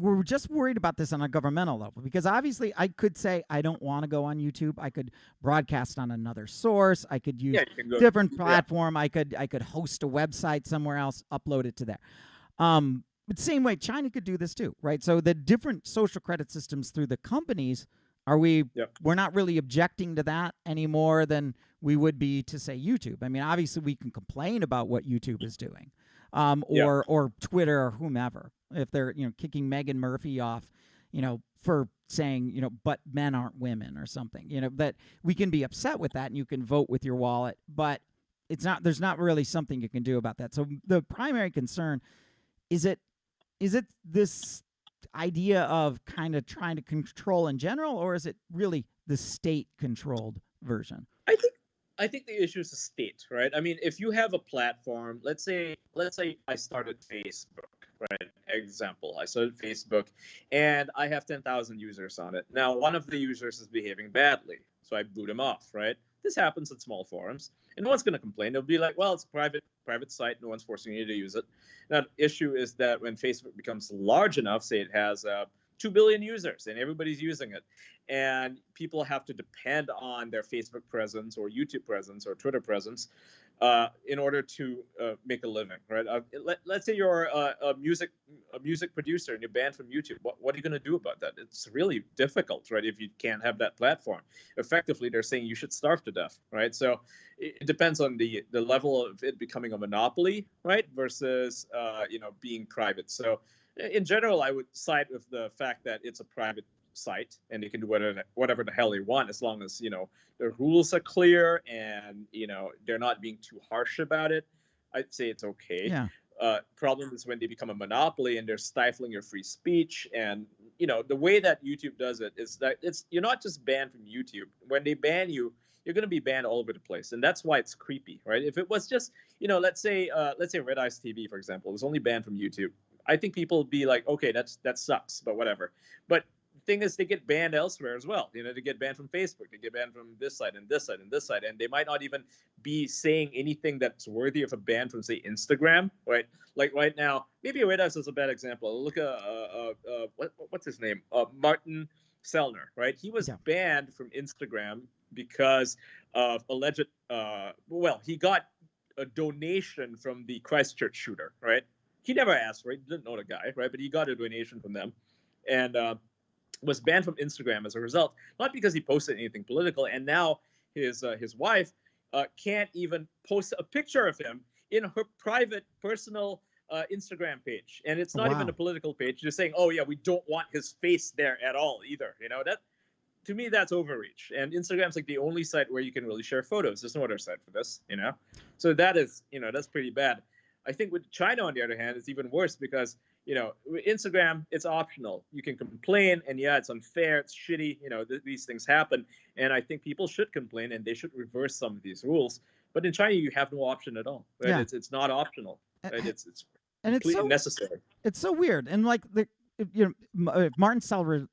we're just worried about this on a governmental level, because obviously I could say I don't want to go on YouTube. I could broadcast on another source. I could use Yeah, you can go. different Yeah, platform. I could host a website somewhere else, upload it to there. But same way, China could do this too, right? So the different social credit systems through the companies, yeah, we're not really objecting to that any more than we would be to say YouTube. I mean, obviously we can complain about what YouTube is doing, yeah. or Twitter or whomever, if they're kicking Megan Murphy off, for saying but men aren't women or something, that we can be upset with that, and you can vote with your wallet, but there's not really something you can do about that. So the primary concern is it this idea of kind of trying to control in general, or is it really the state controlled version? I think I think the issue is the state, right? I mean, if you have a platform, let's say I started Facebook, right? Example, I started Facebook, and I have 10,000 users on it. Now, one of the users is behaving badly, so I boot him off, right? This happens at small forums, and no one's going to complain. They'll be like, "Well, it's a private site. No one's forcing you to use it." Now, the issue is that when Facebook becomes large enough, say it has 2 billion users and everybody's using it, and people have to depend on their Facebook presence or YouTube presence or Twitter presence in order to make a living, right? Let's say you're a music producer and you're banned from YouTube. What are you going to do about that? It's really difficult, right? If you can't have that platform, effectively they're saying you should starve to death, right? So it depends on the level of it becoming a monopoly, right, versus being private. So in general, I would side with the fact that it's a private site and they can do whatever the hell they want, as long as the rules are clear and they're not being too harsh about it. I'd say it's okay. Yeah. Problem is when they become a monopoly and they're stifling your free speech. And the way that YouTube does it is that you're not just banned from YouTube. When they ban you, you're going to be banned all over the place, and that's why it's creepy, right? If it was just let's say Red Eyes TV, for example, was only banned from YouTube, I think people would be like, okay, that sucks, but whatever. But the thing is, they get banned elsewhere as well. They get banned from Facebook, they get banned from this side and this side and this side, and they might not even be saying anything that's worthy of a ban from, say, Instagram, right? Like right now, maybe Red Eyes is a bad example. Look at what's his name, Martin Sellner, right? He was Yeah. banned from Instagram because of alleged. He got a donation from the Christchurch shooter, right? He never asked for it. He didn't know the guy, right? But he got a donation from them, and was banned from Instagram as a result. Not because he posted anything political, and now his wife can't even post a picture of him in her private, personal Instagram page, and it's not even a Wow. political page. Just saying, "Oh yeah, we don't want his face there at all either." That, to me, that's overreach. And Instagram's like the only site where you can really share photos. There's no other site for this. So that is, that's pretty bad. I think with China, on the other hand, it's even worse because, with Instagram, it's optional. You can complain, and yeah, it's unfair, it's shitty. These things happen, and I think people should complain, and they should reverse some of these rules. But in China, you have no option at all, right? Yeah. It's not optional, A- right? It's and completely necessary. it's so weird, and like Martin Sellner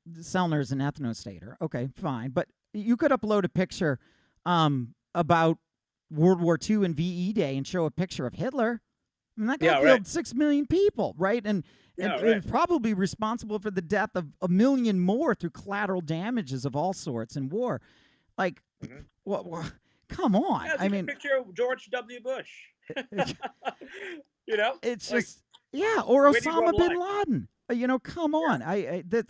is an ethnostater. Okay, fine, but you could upload a picture about World War II and VE Day and show a picture of Hitler. I mean, that guy Yeah, killed right. 6 million people, right? And Yeah, and right. is probably responsible for the death of 1 million more through collateral damages of all sorts in war. Like, Mhm. what? Come on! Yeah, I take a mean, picture of George W. Bush. it's Like, just or where do you draw Osama the bin line? Laden. Come Yeah. on. I that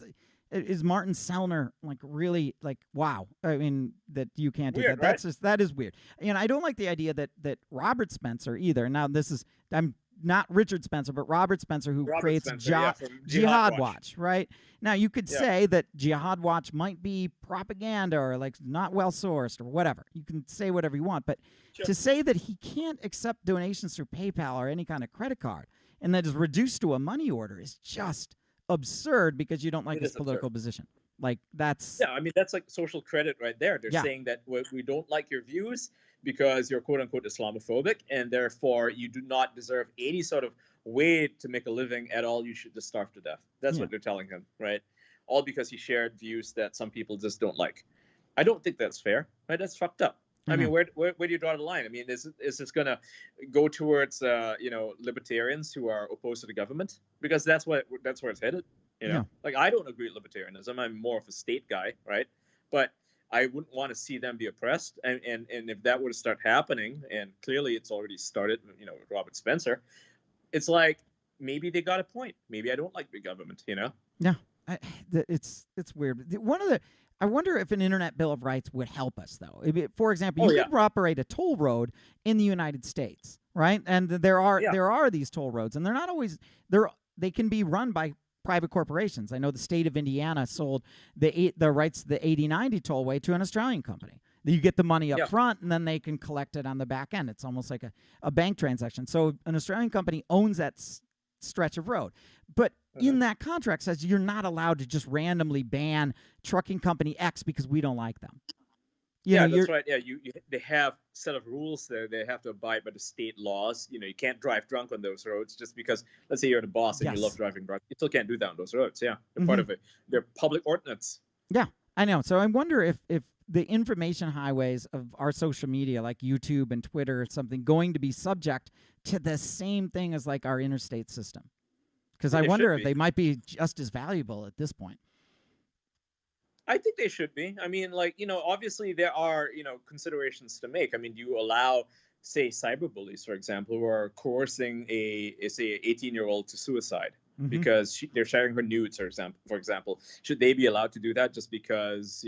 is Martin Sellner like really like wow. I mean that you can't do Weird, that. right? That is weird. And I don't like the idea that Robert Spencer either. Now this is I'm not Richard Spencer, but Robert Spencer, who Robert creates Spencer, yeah, from Jihad Jihad Watch. Watch, right? Now you could Yeah. say that Jihad Watch might be propaganda or like not well sourced or whatever. You can say whatever you want, but Sure. to say that he can't accept donations through PayPal or any kind of credit card and that is reduced to a money order is just absurd because you don't like It his is absurd. political position. Like that's Yeah, I mean that's like social credit right there. They're yeah. saying that we don't like your views because you're quote unquote Islamophobic, and therefore you do not deserve any sort of way to make a living at all. You should just starve to death. That's Yeah. what they're telling him, right? All because he shared views that some people just don't like. I don't think that's fair, right? That's fucked up. I mean, where do you draw the line? I mean, is this going to go towards libertarians who are opposed to the government? Because that's where it's headed. Yeah. Like I don't agree with libertarianism. I'm more of a state guy, right? But I wouldn't want to see them be oppressed. And if that were to start happening, and clearly it's already started, with Robert Spencer, it's like maybe they got a point. Maybe I don't like big government, Yeah, it's weird. I wonder if an internet bill of rights would help us though. For example, Oh you yeah, could operate a toll road in the United States, right? And yeah, there are these toll roads, and they're not always they can be run by private corporations. I know the state of Indiana sold the rights to the 8090 tollway to an Australian company. You get the money up yeah. front, and then they can collect it on the back end. It's almost like a bank transaction. So an Australian company owns that stretch of road. But in that contract says you're not allowed to just randomly ban trucking company X because we don't like them. Yeah, that's right. Yeah, they have set of rules there. They have to abide by the state laws. You can't drive drunk on those roads just because, let's say you're the boss and you love driving drunk. You still can't do that on those roads. Yeah, they're part of it. They're public ordinance. Yeah, I know. So I wonder if the information highways of our social media like YouTube and Twitter or something going to be subject to the same thing as like our interstate system. Because I wonder if they might be just as valuable at this point. I think they should be. I mean, obviously there are, considerations to make. I mean, do you allow, say, cyberbullies, for example, who are coercing say, an 18-year-old to suicide because they're sharing her nudes, for example? Should they be allowed to do that just because,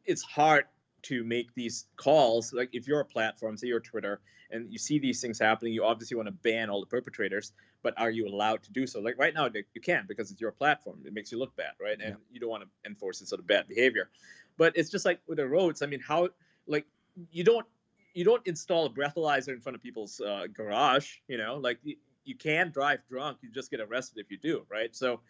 it's hard to make these calls? Like if you're a platform, say you're Twitter, and you see these things happening, you obviously want to ban all the perpetrators, but are you allowed to do so? Like right now, you can't because it's your platform. It makes you look bad, right? And you don't want to enforce this sort of bad behavior. But it's just like with the roads. I mean, how like you don't install a breathalyzer in front of people's garage, like you can drive drunk. You just get arrested if you do, right? So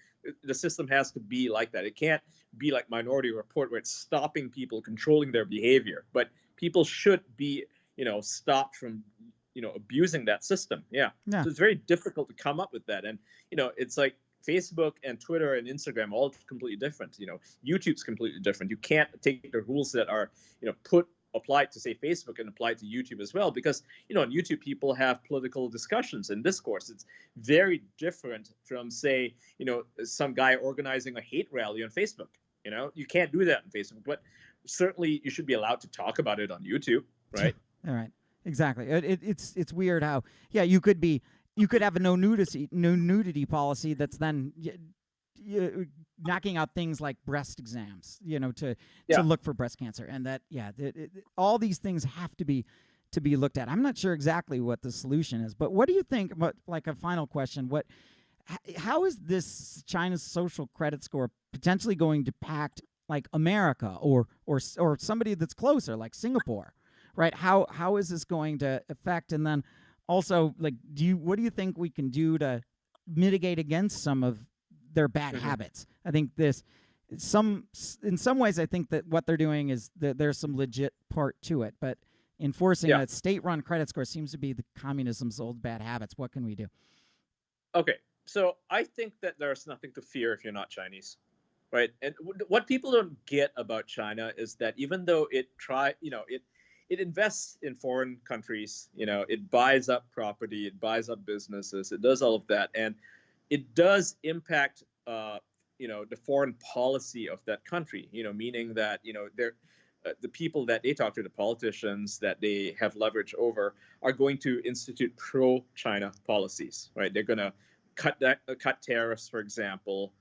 the system has to be like that. It can't be like Minority Report where it's stopping people, controlling their behavior. But people should be, stopped from, abusing that system. Yeah. So it's very difficult to come up with that. And, it's like Facebook and Twitter and Instagram, all completely different. YouTube's completely different. You can't take the rules that are, applied to, say, Facebook and applied to YouTube as well, because on YouTube people have political discussions and discourse. It's very different from, say, some guy organizing a hate rally on Facebook. You can't do that on Facebook, but certainly you should be allowed to talk about it on YouTube, right? All right, exactly. It's weird how you could have a no nudity policy that's then knocking out things like breast exams, to look for breast cancer, and that all these things have to be looked at. I'm not sure exactly what the solution is, but what do you think about, like, a final question? How is this China's social credit score potentially going to impact like America or somebody that's closer like Singapore, right? How is this going to affect? And then also, like, what do you think we can do to mitigate against some of their bad habits? I think in some ways, I think that what they're doing is that there's some legit part to it, but enforcing a state-run credit score seems to be the communism's old bad habits. What can we do? Okay, so I think that there's nothing to fear if you're not Chinese, right? And what people don't get about China is that even though it invests in foreign countries, it buys up property, it buys up businesses, it does all of that, and it does impact, the foreign policy of that country. Meaning that they're the people that they talk to, the politicians that they have leverage over, are going to institute pro-China policies, right? They're going to cut tariffs, for example.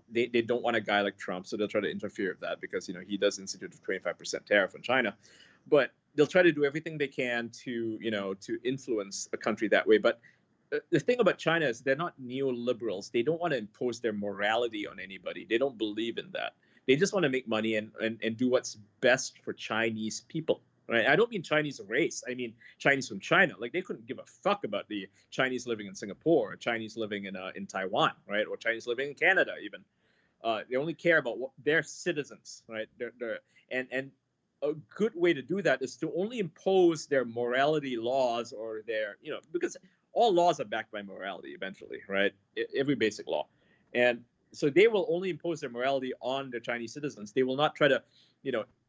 They don't want a guy like Trump, so they'll try to interfere with that because he does institute a 25% tariff on China, but they'll try to do everything they can to influence a country that way. But the thing about China is they're not neoliberals. They don't want to impose their morality on anybody. They don't believe in that. They just want to make money and do what's best for Chinese people, right? I don't mean Chinese race. I mean Chinese from China. Like, they couldn't give a fuck about the Chinese living in Singapore, or Chinese living in Taiwan, right? Or Chinese living in Canada even. They only care about their citizens, right? And a good way to do that is to only impose their morality laws, or their, because all laws are backed by morality eventually, right? Every basic law. And so they will only impose their morality on the Chinese citizens. They will not try to,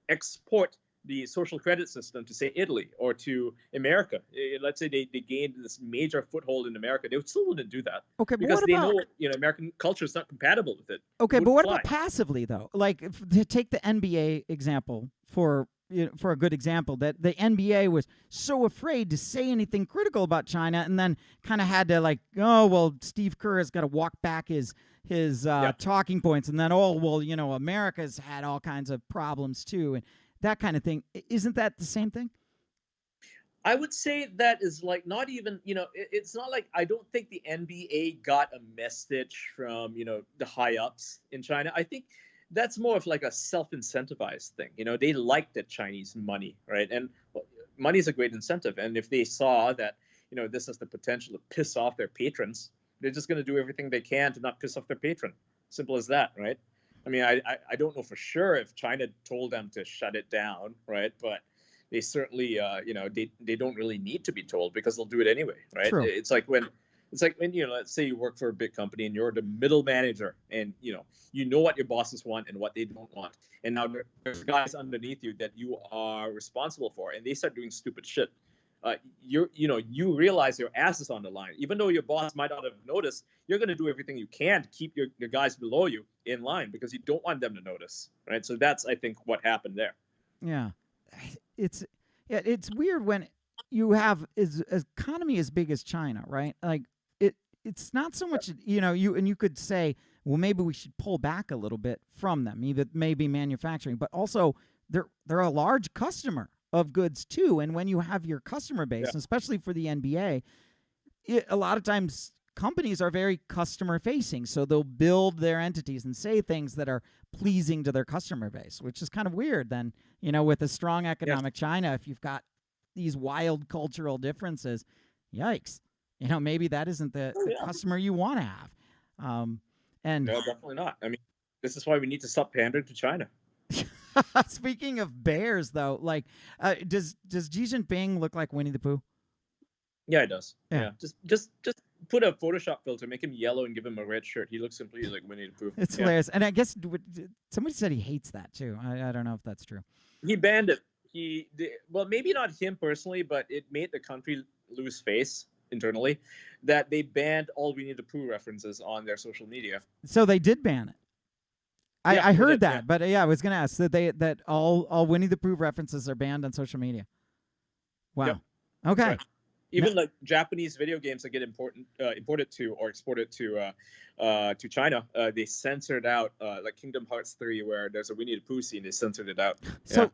export the social credit system to say Italy or to America. Let's say they gained this major foothold in America, they still wouldn't do that Okay, but because what they know about American culture is not compatible with it. okay, but Wouldn't what fly. about passively though? Like to take the NBA example for a good example, that the NBA was so afraid to say anything critical about China, and then kind of had to like, oh well, Steve Kerr has got to walk back his Yeah. talking points, and then oh well, America's had all kinds of problems too, and that kind of thing. Isn't that the same thing? I would say that is like not even, it's not like I don't think the NBA got a message from, the high ups in China. I think that's more of like a self incentivized thing. They like the Chinese money, right? And money is a great incentive. And if they saw that, this has the potential to piss off their patrons, they're just going to do everything they can to not piss off their patron. Simple as that, right? I mean, I don't know for sure if China told them to shut it down, right? But they certainly they don't really need to be told because they'll do it anyway, right? True. It's like when let's say you work for a big company and you're the middle manager, and you know what your bosses want and what they don't want, and now there's guys underneath you that you are responsible for, and they start doing stupid shit. You realize your ass is on the line, even though your boss might not have noticed. You're going to do everything you can to keep your guys below you in line because you don't want them to notice, right? So that's, I think, what happened there. Yeah, it's it's weird when you have is economy as big as China, right? Like it's not so much you could say, well, maybe we should pull back a little bit from them, even maybe manufacturing, but also they're a large customer of goods too, and when you have your customer base, Yeah. especially for the NBA, a lot of times companies are very customer facing, so they'll build their entities and say things that are pleasing to their customer base, which is kind of weird then, with a strong economic China, if you've got these wild cultural differences, yikes. Maybe that isn't the Yeah. customer you want to have. And No, definitely not. I mean, this is why we need to stop pandering to China. speaking of bears, though, like, does Xi Jinping look like Winnie the Pooh? Yeah, it does. Yeah. Yeah. Just put a Photoshop filter, make him yellow, and give him a red shirt. He looks completely like Winnie the Pooh. It's Yeah. hilarious. And I guess somebody said he hates that too. I don't know if that's true. He banned it. Well, maybe not him personally, but it made the country lose face internally that they banned all Winnie the Pooh references on their social media. So they did ban it. Yeah, I they heard did, that, yeah. but I was going to ask that all Winnie the Pooh references are banned on social media. Wow. Yep. Okay. Right. Even like Japanese video games that get imported to or exported to China, they censored out like Kingdom Hearts 3, where there's a Winnie the Pooh scene. They censored it out. So,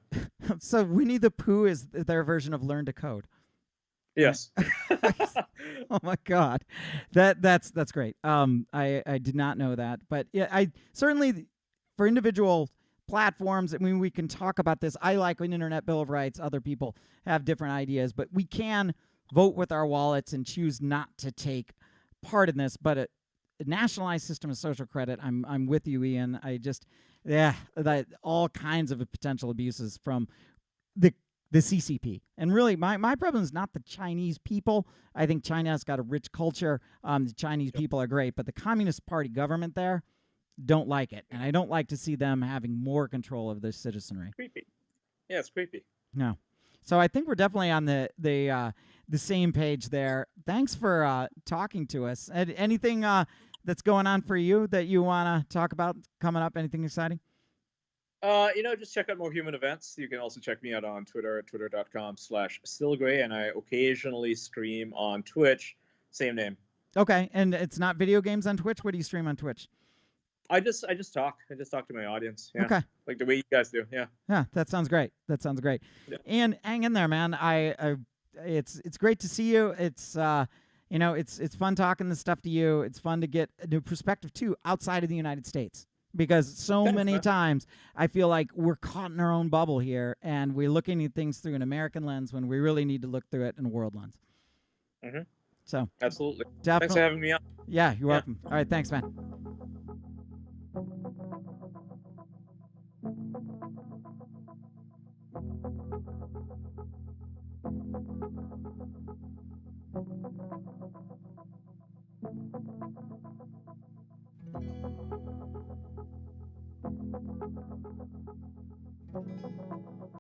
so Winnie the Pooh is their version of Learn to Code. Yes. Oh my God, that's great. I did not know that, but yeah, I certainly for individual platforms. I mean, we can talk about this. I like an Internet Bill of Rights. Other people have different ideas, but we can vote with our wallets and choose not to take part in this. But a nationalized system of social credit, I'm with you, Ian. That all kinds of potential abuses from the CCP. And really, my problem is not the Chinese people. I think China's got a rich culture. The Chinese people are great, but the Communist Party government there don't like it. And I don't like to see them having more control of their citizenry. Creepy. Yeah, it's creepy. No. So I think we're definitely on the same page there. Thanks for talking to us. Anything that's going on for you that you want to talk about coming up? Anything exciting? Just check out more human events. You can also check me out on Twitter at twitter.com/stillgray, and I occasionally stream on Twitch. Same name. Okay, and it's not video games on Twitch. What do you stream on Twitch? I just talk. I just talk to my audience. Yeah. Okay. Like the way you guys do. Yeah. Yeah, that sounds great. Yeah. And hang in there, man. It's great to see you. It's it's fun talking this stuff to you. It's fun to get a new perspective too outside of the United States. Because so many times I feel like we're caught in our own bubble here, and we're looking at things through an American lens when we really need to look through it in a world lens. Mm-hmm. So absolutely. Definitely. Thanks for having me on. Yeah, you're welcome. All right, thanks, man.